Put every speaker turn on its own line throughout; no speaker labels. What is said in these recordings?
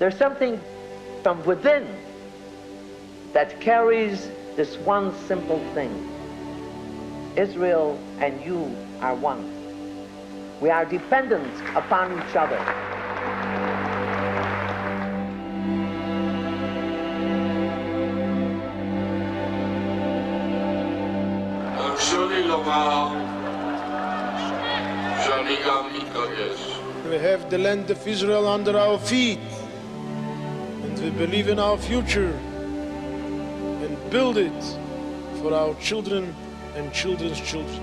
There's something from within that carries this one simple thing. Israel and you are one. We are dependent upon each other.
We have the land of Israel under our feet, and we believe in our future and build it for our children and children's children.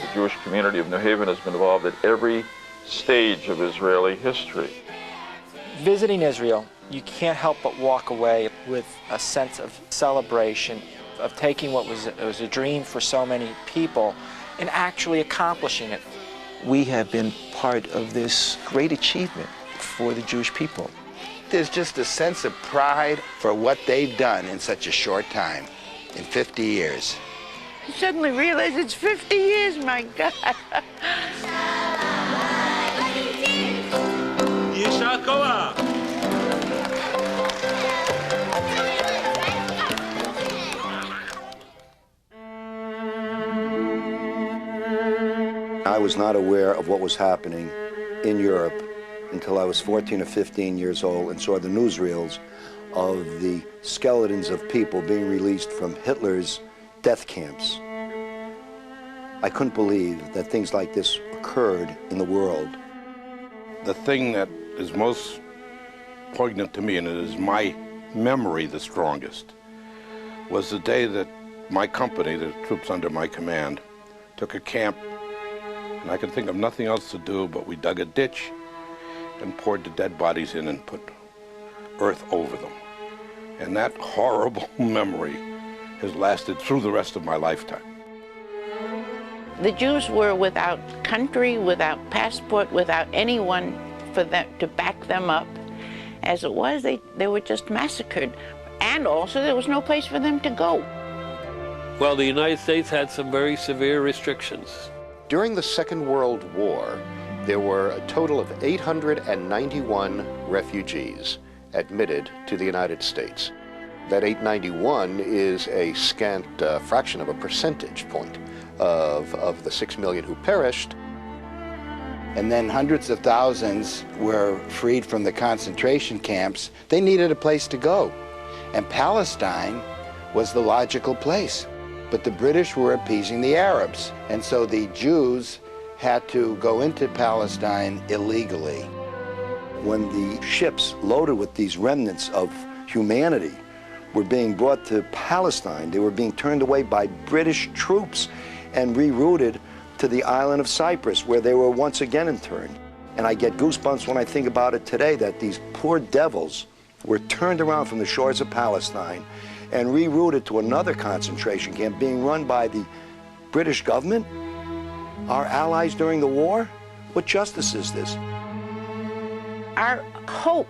The Jewish community of New Haven has been involved at every stage of Israeli history.
Visiting Israel, you can't help but walk away with a sense of celebration, of taking what was a dream for so many people and actually accomplishing it.
We have been part of this great achievement for the Jewish people.
There's just a sense of pride for what they've done in such a short time, in 50 years.
I suddenly realize it's 50 years, my God.
I was not aware of what was happening in Europe until I was 14 or 15 years old and saw the newsreels of the skeletons of people being released from Hitler's death camps. I couldn't believe that things like this occurred in the world.
The thing that is most poignant to me, and it is my memory the strongest, was the day that my company, the troops under my command, took a camp, and I could think of nothing else to do, but we dug a ditch and poured the dead bodies in and put earth over them. And that horrible memory has lasted through the rest of my lifetime.
The Jews were without country, without passport, without anyone for them to back them up. As it was, they were just massacred. And also, there was no place for them to go.
Well, the United States had some very severe restrictions.
During the Second World War, there were a total of 891 refugees admitted to the United States. That 891 is a scant fraction of a percentage point of the 6 million who perished.
And then hundreds of thousands were freed from the concentration camps. They needed a place to go. And Palestine was the logical place. But the British were appeasing the Arabs. And so the Jews had to go into Palestine illegally.
When the ships loaded with these remnants of humanity were being brought to Palestine, they were being turned away by British troops and rerouted to the island of Cyprus, where they were once again interned. And I get goosebumps when I think about it today, that these poor devils were turned around from the shores of Palestine and rerouted to another concentration camp being run by the British government, our allies during the war. What justice is this?
Our hope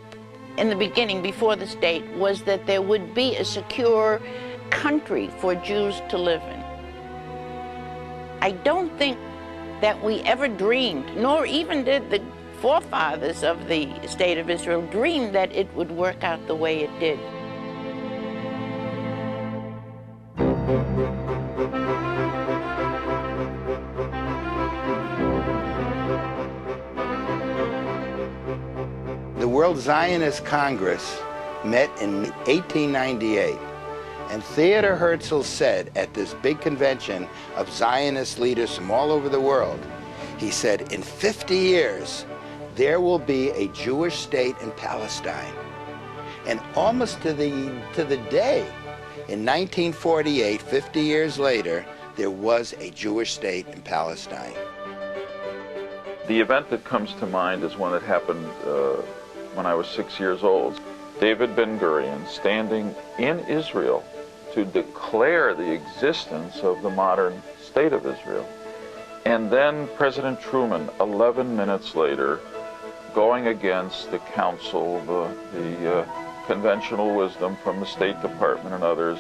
in the beginning, before the state, was that there would be a secure country for Jews to live in. I don't think that we ever dreamed, nor even did the forefathers of the State of Israel dream that it would work out the way it did.
The World Zionist Congress met in 1898, and Theodor Herzl said at this big convention of Zionist leaders from all over the world, he said, in 50 years, there will be a Jewish state in Palestine. And almost to the day, in 1948, 50 years later, there was a Jewish state in Palestine.
The event that comes to mind is one that happened when I was 6 years old. David Ben-Gurion standing in Israel to declare the existence of the modern state of Israel. And then President Truman, 11 minutes later, going against the council, the conventional wisdom from the State Department and others,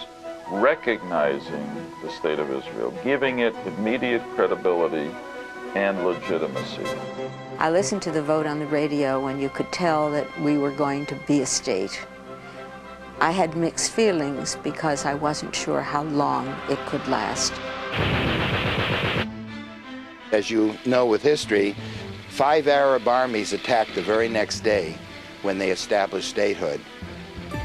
recognizing the State of Israel, giving it immediate credibility and legitimacy.
I listened to the vote on the radio when you could tell that we were going to be a state. I had mixed feelings because I wasn't sure how long it could last.
As you know with history, 5 Arab armies attacked the very next day when they established statehood.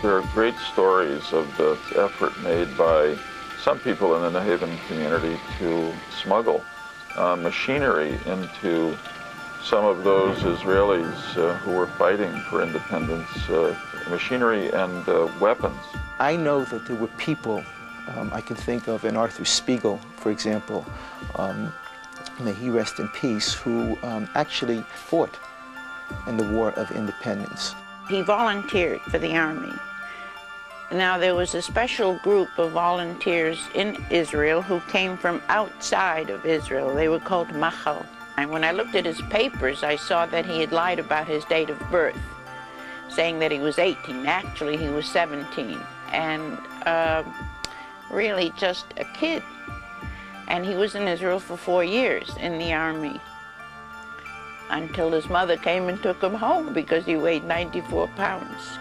There are great stories of the effort made by some people in the Nehaven community to smuggle machinery into some of those Israelis who were fighting for independence, machinery and weapons.
I know that there were people, I can think of in Arthur Spiegel, for example, may he rest in peace, who actually fought in the War of Independence.
He volunteered for the army. Now, there was a special group of volunteers in Israel who came from outside of Israel. They were called Machal. And when I looked at his papers, I saw that he had lied about his date of birth, saying that he was 18. Actually, he was 17, and really just a kid. And he was in Israel for 4 years in the army, until his mother came and took him home because he weighed 94 pounds.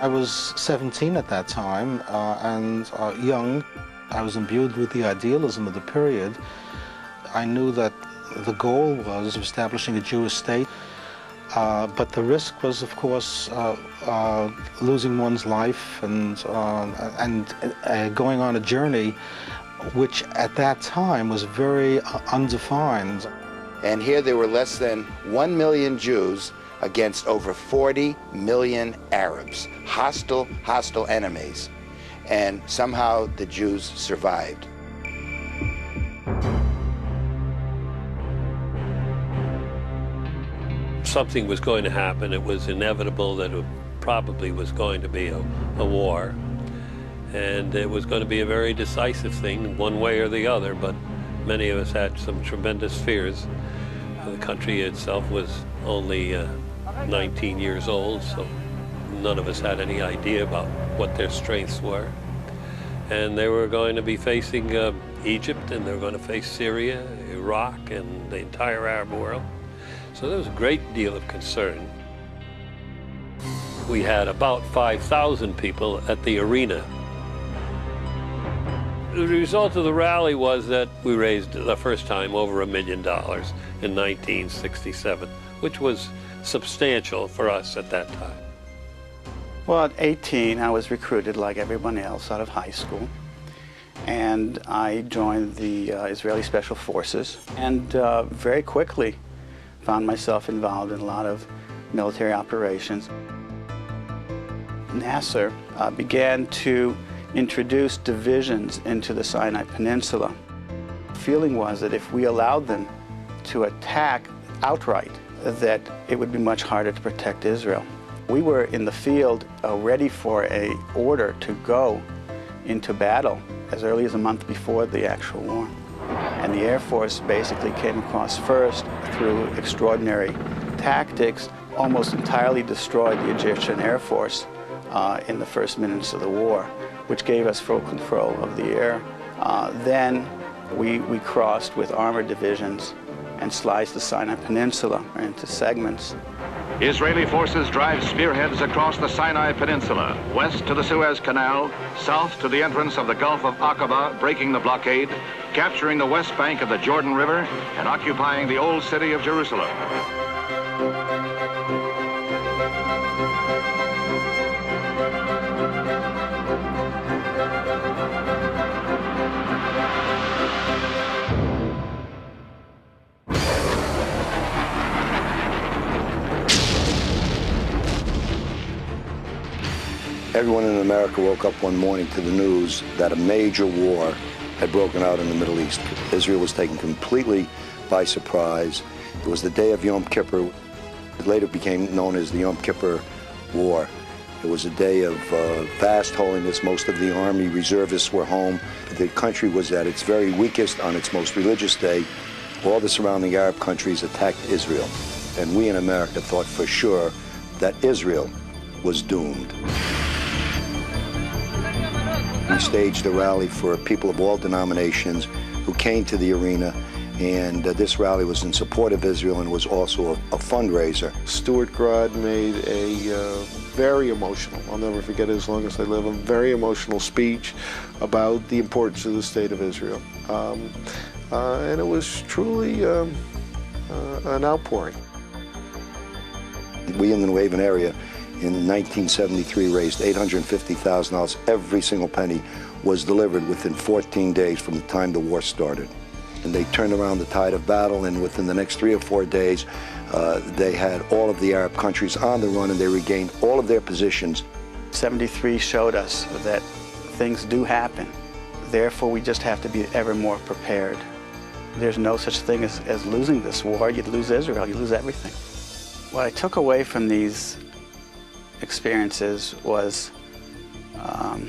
I was 17 at that time and young. I was imbued with the idealism of the period. I knew that the goal was establishing a Jewish state, but the risk was, of course, losing one's life and going on a journey which at that time was very undefined.
And here there were less than 1 million Jews against over 40 million Arabs, hostile enemies. And somehow the Jews survived.
Something was going to happen. It was inevitable that it probably was going to be a war. And it was going to be a very decisive thing, one way or the other, but many of us had some tremendous fears. The country itself was only 19 years old, so none of us had any idea about what their strengths were. And they were going to be facing Egypt, and they were going to face Syria, Iraq, and the entire Arab world. So there was a great deal of concern. We had about 5,000 people at the arena. The result of the rally was that we raised the first time over $1 million in 1967, which was substantial for us at that time.
Well, at 18, I was recruited like everyone else out of high school, and I joined the Israeli Special Forces, and very quickly found myself involved in a lot of military operations. Nasser began to introduce divisions into the Sinai Peninsula. The feeling was that if we allowed them to attack outright, that it would be much harder to protect Israel. We were in the field ready for an order to go into battle as early as a month before the actual war. And the Air Force basically came across first through extraordinary tactics, almost entirely destroyed the Egyptian Air Force in the first minutes of the war, which gave us full control of the air. Then we crossed with armored divisions and sliced the Sinai Peninsula into segments.
Israeli forces drive spearheads across the Sinai Peninsula, west to the Suez Canal, south to the entrance of the Gulf of Aqaba, breaking the blockade, capturing the west bank of the Jordan River, and occupying the old city of Jerusalem.
Everyone in America woke up one morning to the news that a major war had broken out in the Middle East. Israel was taken completely by surprise. It was the day of Yom Kippur. It later became known as the Yom Kippur War. It was a day of vast holiness. Most of the army reservists were home. The country was at its very weakest on its most religious day. All the surrounding Arab countries attacked Israel. And we in America thought for sure that Israel was doomed. We staged a rally for people of all denominations who came to the arena, and this rally was in support of Israel and was also a fundraiser.
Stuart Grodd made a very emotional, I'll never forget it as long as I live, a very emotional speech about the importance of the state of Israel. And it was truly an outpouring.
We in the New Haven area in 1973 raised $850,000. Every single penny was delivered within 14 days from the time the war started. And they turned around the tide of battle, and within the next 3 or 4 days, they had all of the Arab countries on the run, and they regained all of their positions.
73 showed us that things do happen. Therefore, we just have to be ever more prepared. There's no such thing as losing this war. You'd lose Israel, you lose everything. What I took away from these experiences was a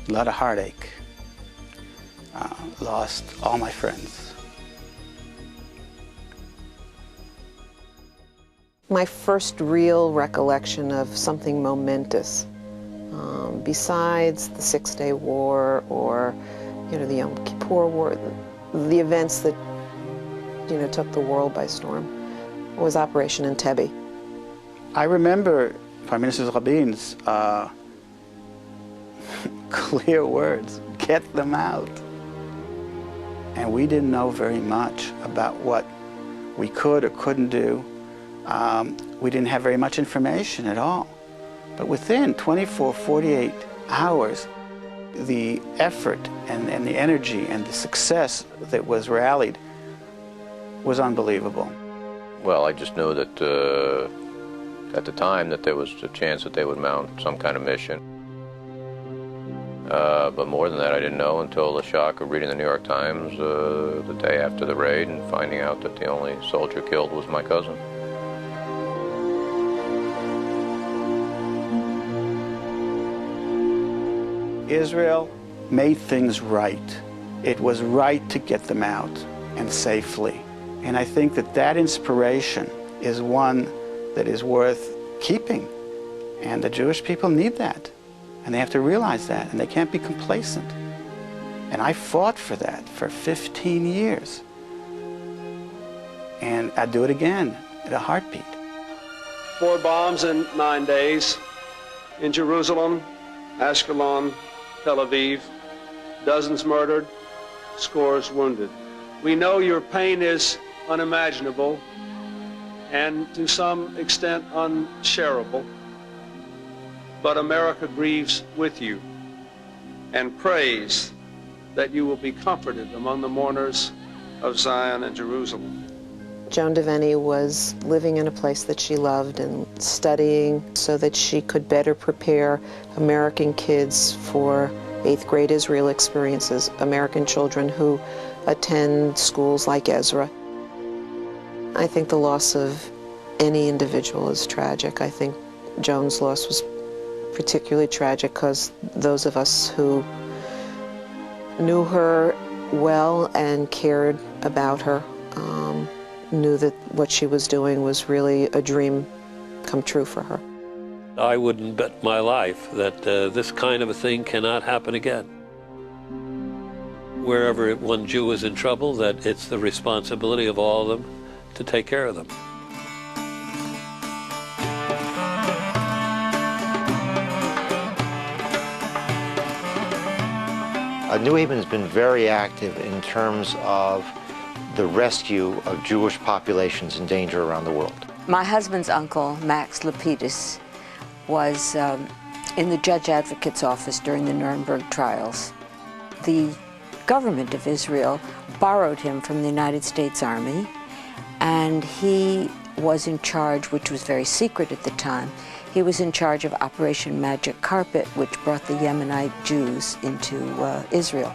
lot of heartache. Lost all my friends.
My first real recollection of something momentous, besides the Six-Day War or, the Yom Kippur War, the events that, took the world by storm, was Operation Entebbe.
I remember Prime Minister Rabin's clear words, get them out. And we didn't know very much about what we could or couldn't do. We didn't have very much information at all. But within 24, 48 hours, the effort and the energy and the success that was rallied was unbelievable.
Well, I just knew that at the time that there was a chance that they would mount some kind of mission. But more than that, I didn't know until the shock of reading the New York Times the day after the raid and finding out that the only soldier killed was my cousin.
Israel made things right. It was right to get them out, and safely. And I think that that inspiration is one that is worth keeping. And the Jewish people need that. And they have to realize that, and they can't be complacent. And I fought for that for 15 years. And I'd do it again at a heartbeat.
4 bombs in 9 days in Jerusalem, Ashkelon, Tel Aviv, dozens murdered, scores wounded. We know your pain is unimaginable and to some extent unshareable, but America grieves with you and prays that you will be comforted among the mourners of Zion and Jerusalem.
Joan Devoe was living in a place that she loved and studying so that she could better prepare American kids for 8th grade Israel experiences, American children who attend schools like Ezra. I think the loss of any individual is tragic. I think Joan's loss was particularly tragic because those of us who knew her well and cared about her knew that what she was doing was really a dream come true for her.
I wouldn't bet my life that this kind of a thing cannot happen again. Wherever one Jew is in trouble, that it's the responsibility of all of them to take care of them.
New Haven has been very active in terms of the rescue of Jewish populations in danger around the world.
My husband's uncle, Max Lapidus, was in the judge advocate's office during the Nuremberg trials. The government of Israel borrowed him from the United States Army, and he was in charge, which was very secret at the time, he was in charge of Operation Magic Carpet, which brought the Yemenite Jews into Israel.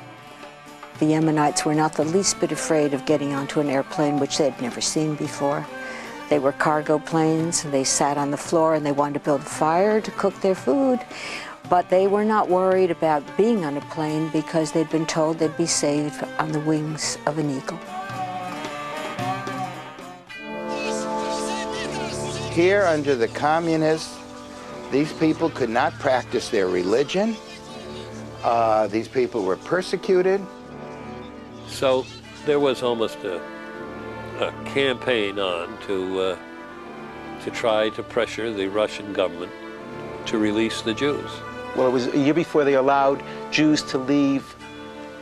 The Yemenites were not the least bit afraid of getting onto an airplane which they had never seen before. They were cargo planes, and they sat on the floor and they wanted to build a fire to cook their food. But they were not worried about being on a plane because they'd been told they'd be saved on the wings of an eagle.
Here under the communists, these people could not practice their religion. These people were persecuted.
So there was almost a campaign on to try to pressure the Russian government to release the Jews.
Well, it was a year before they allowed Jews to leave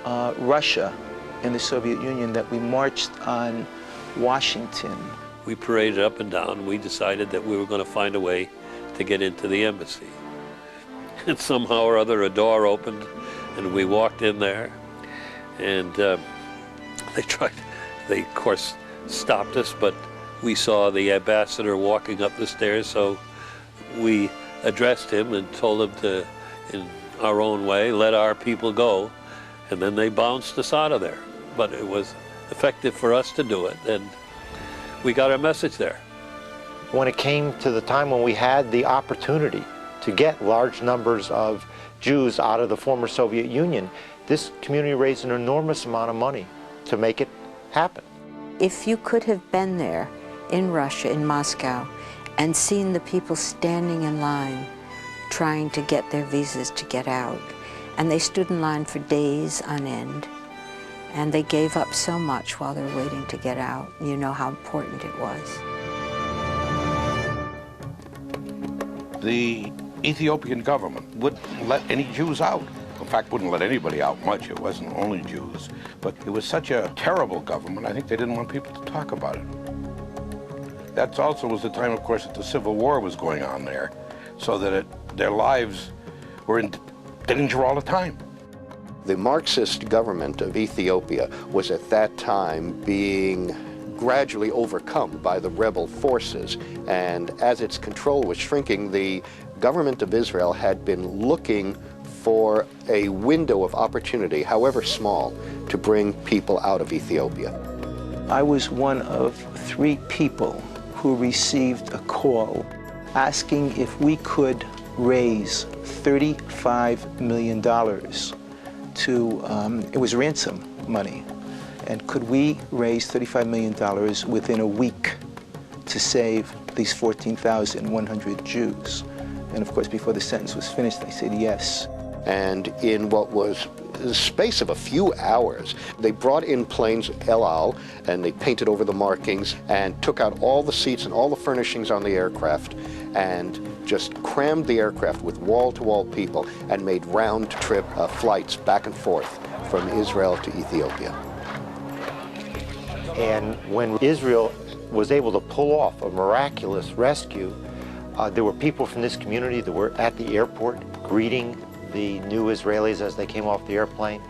Russia and the Soviet Union that we marched on Washington.
We paraded up and down. We decided that we were going to find a way to get into the embassy. And somehow or other a door opened and we walked in there, and they of course stopped us, but we saw the ambassador walking up the stairs, so we addressed him and told him to, in our own way, let our people go, and then they bounced us out of there. But it was effective for us to do it, and we got our message there.
When it came to the time when we had the opportunity to get large numbers of Jews out of the former Soviet Union, this community raised an enormous amount of money to make it happen.
If you could have been there in Russia, in Moscow, and seen the people standing in line trying to get their visas to get out, and they stood in line for days on end, and they gave up so much while they were waiting to get out, you know how important it was.
The Ethiopian government wouldn't let any Jews out. In fact, wouldn't let anybody out much. It wasn't only Jews. But it was such a terrible government, I think they didn't want people to talk about it. That also was the time, of course, that the Civil War was going on there, so that their lives were in danger all the time.
The Marxist government of Ethiopia was at that time being gradually overcome by the rebel forces, and as its control was shrinking, the government of Israel had been looking for a window of opportunity, however small, to bring people out of Ethiopia.
I was one of 3 people who received a call asking if we could raise $35 million to, it was ransom money, and could we raise $35 million within a week to save these 14,100 Jews? And of course, before the sentence was finished, I said yes.
And in what was the space of a few hours, they brought in planes El Al, and they painted over the markings and took out all the seats and all the furnishings on the aircraft and just crammed the aircraft with wall-to-wall people and made round-trip flights back and forth from Israel to Ethiopia.
And when Israel was able to pull off a miraculous rescue, there were people from this community that were at the airport greeting the new Israelis as they came off the airplane.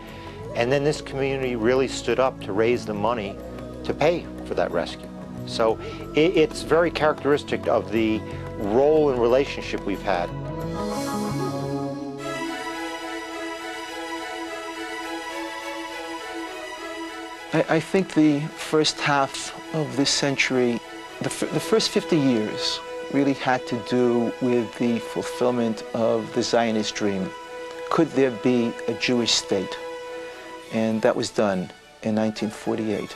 And then this community really stood up to raise the money to pay for that rescue. So it's very characteristic of the role and relationship we've had.
I think the first half of this century, the first 50 years, really had to do with the fulfillment of the Zionist dream. Could there be a Jewish state? And that was done in 1948.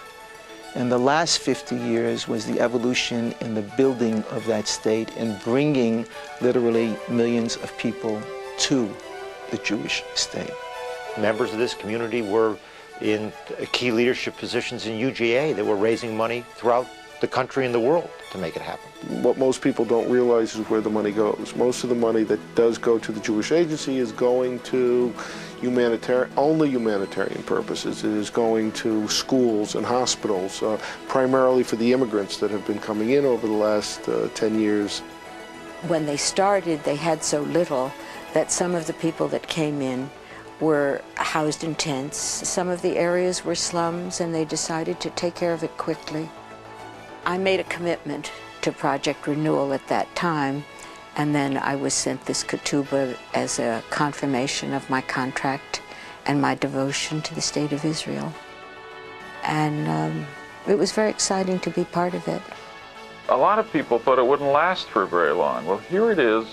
And the last 50 years was the evolution and the building of that state and bringing literally millions of people to the Jewish state.
Members of this community were in key leadership positions in UGA that were raising money throughout the country and the world to make it happen.
What most people don't realize is where the money goes. Most of the money that does go to the Jewish Agency is going to only humanitarian purposes. It is going to schools and hospitals, primarily for the immigrants that have been coming in over the last 10 years.
When they started, they had so little that some of the people that came in were housed in tents. Some of the areas were slums, and they decided to take care of it quickly. I made a commitment to Project Renewal at that time, and then I was sent this ketubah as a confirmation of my contract and my devotion to the State of Israel. And it was very exciting to be part of it.
A lot of people thought it wouldn't last for very long. Well, here it is,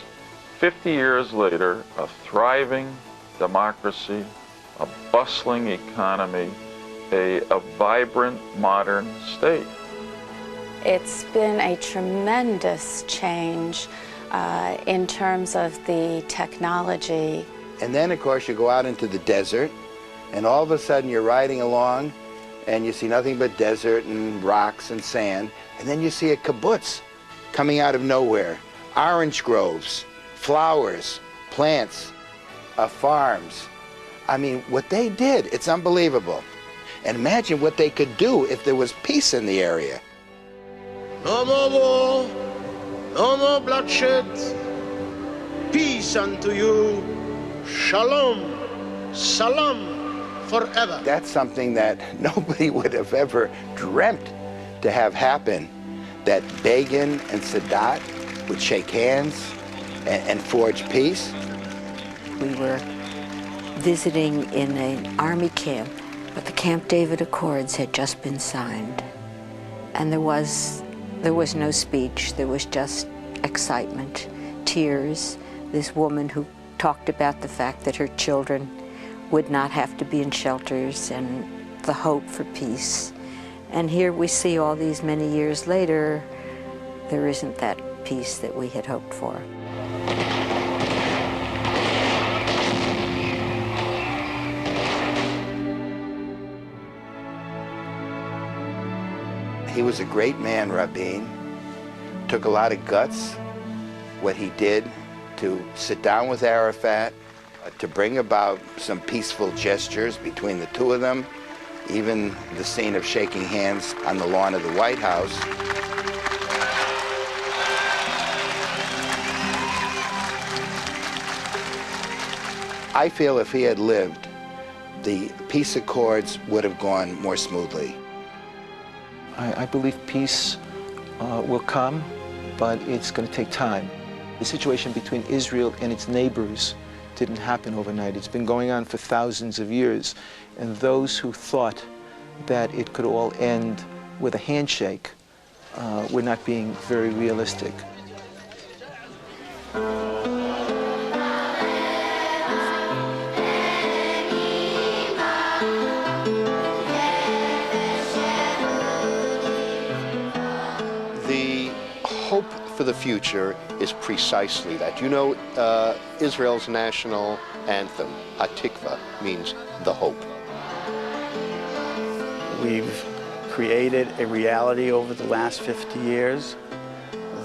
50 years later, a thriving democracy, a bustling economy, a vibrant modern state.
It's been a tremendous change in terms of the technology.
And then, of course, you go out into the desert, and all of a sudden you're riding along, and you see nothing but desert and rocks and sand, and then you see a kibbutz coming out of nowhere. Orange groves, flowers, plants, farms. I mean, what they did, it's unbelievable. And imagine what they could do if there was peace in the area.
No more war, no more bloodshed. Peace unto you. Shalom, salam, forever.
That's something that nobody would have ever dreamt to have happen, that Begin and Sadat would shake hands and forge peace.
We were visiting in an army camp, but the Camp David Accords had just been signed. And there was no speech, there was just excitement, tears. This woman who talked about the fact that her children would not have to be in shelters and the hope for peace. And here we see all these many years later, there isn't that peace that we had hoped for.
He was a great man, Rabin. Took a lot of guts, what he did to sit down with Arafat, to bring about some peaceful gestures between the two of them, even the scene of shaking hands on the lawn of the White House. I feel if he had lived, the peace accords would have gone more smoothly.
I believe peace will come, but it's going to take time. The situation between Israel and its neighbors didn't happen overnight. It's been going on for thousands of years. And those who thought that it could all end with a handshake were not being very realistic.
Hope for the future is precisely that. You know, Israel's national anthem, Hatikva, means the hope.
We've created a reality over the last 50 years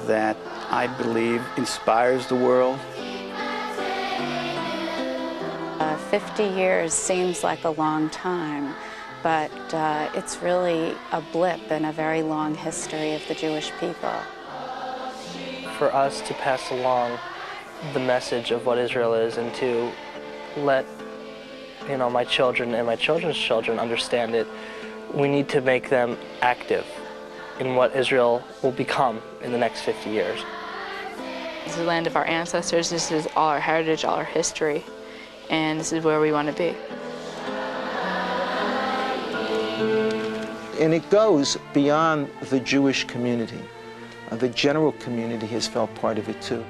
that I believe inspires the world.
50 years seems like a long time, but it's really a blip in a very long history of the Jewish people.
For us to pass along the message of what Israel is and to let, you know, my children and my children's children understand it, we need to make them active in what Israel will become in the next 50 years.
This is the land of our ancestors. This is all our heritage, all our history, and this is where we want to be.
And it goes beyond the Jewish community. The general community has felt part of it too.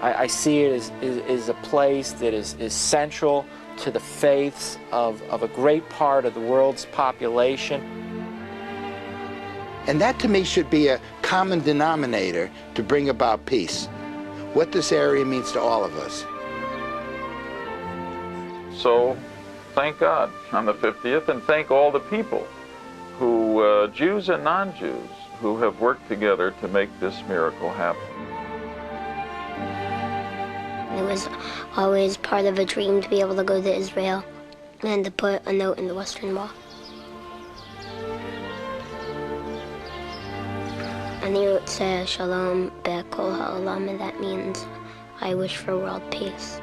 I see it as a place that is central to the faiths of a great part of the world's population.
And that to me should be a common denominator to bring about peace. What this area means to all of us.
So thank God on the 50th, and thank all the people who, Jews and non-Jews, who have worked together to make this miracle happen.
It was always part of a dream to be able to go to Israel and to put a note in the Western Wall. And he would say, Shalom Be'kol Ha'olam, and that means, I wish for world peace.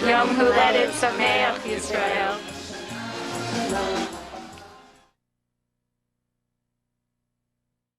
Yom Huledet Sameach Yisrael.